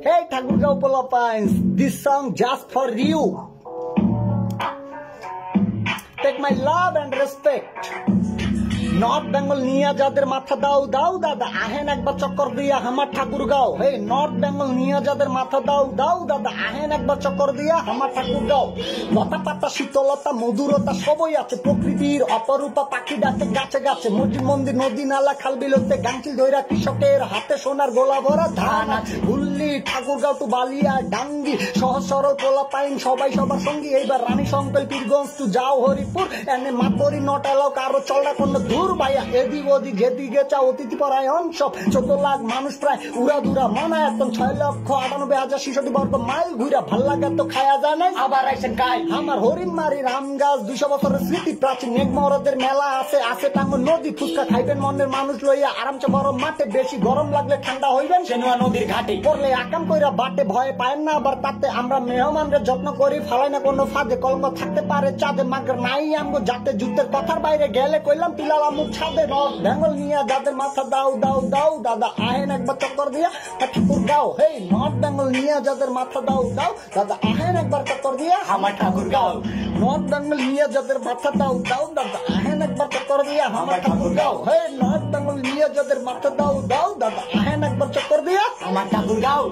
Hey Thakurgaon Philippines, this song just for you. Take my love and respect. North Bengal নিয়ে যাদের মাথা দাও দাও দাদা আহেন একবার চক্কর দিয়া আমার ঠাকুরগাঁও। হে নর্থ বেঙ্গল নিয়ে যাদের মাথা দাও দাও দাদা আহেন একবার চক্কর দিয়া আমার ঠাকুরগাঁও। লতা পাতা শীতলতা মধুরতা সবই আছে, প্রকৃতির অপরূপা পাখি ডাকে গাছে গাছে, মসজিদ মন্দির নদী নালা খাল বিলতে গাংচিল ধইরা কৃষকের হাতে সোনার গোলা ভরা ধান আছে। হুল্লি ঠাকুরগাঁও টু বালিয়া ডাঙ্গি সহজ সরল পোলা পাইন সবাই সবার সঙ্গী। এইবার রানী সংকল পীরগঞ্জ টু যাও হরিপুর এনে মাতবরি নট এলাও কারো চলটা কোনো দূর ভাইয়া। এদিক ওদিক যেদিকে চাও অতিথি পরায়ণ সব 14 লাখ মানুষ প্রায় উড়া দুরা মানা একদম 6,98,066 বর্গ মাইল ঘুরা ভাল লাগে তো খায়া যায় না আবার আইসেন খাই আমার হরিণ মারি রাম গাছ 200 বছরের স্মৃতি প্রাচীন মেঘমরদের মেলা আছে আছে টাঙ্গন নদী ফুচকা খাইবেন মনের মানুষ লইয়া আরামসে বড় মাঠে, বেশি গরম লাগলে ঠান্ডা হইবেন সেনুয়া নদীর ঘাটে। করলে আকাম কইরা বাটে ভয় পায়েন না আবার তাতে আমরা মেহমানদের যত্ন করি ফালাই না কোনো ফাঁদে, কলঙ্ক থাকতে পারে চাঁদে মাগর নাই আমগো যাতে যুদ্ধের কথার বাইরে গেলে কইলাম পিলালাম ছাদে। নর্থ বেঙ্গল নিয়ে যাদের মাথা দাও দাও দাও দাদা আহেন একবার চক্কর দিয়া ঠাকুরগাঁও। হে নর্থ বেঙ্গল নিয়ে যাদের মাথা দাও দাও দাদা আহেন একবার চক্কর দিয়া আমার ঠাকুরগাঁও। নর্থ বেঙ্গল নিয়ে যাদের মাথা দাও দাও দাদা আহেন একবার চক্কর দিয়া আমার ঠাকুরগাঁও। হে নর্থ বেঙ্গল নিয়ে যাদের মাথা দাও দাও দাদা আহেন একবার চক্কর দিয়া আমার ঠাকুরগাঁও।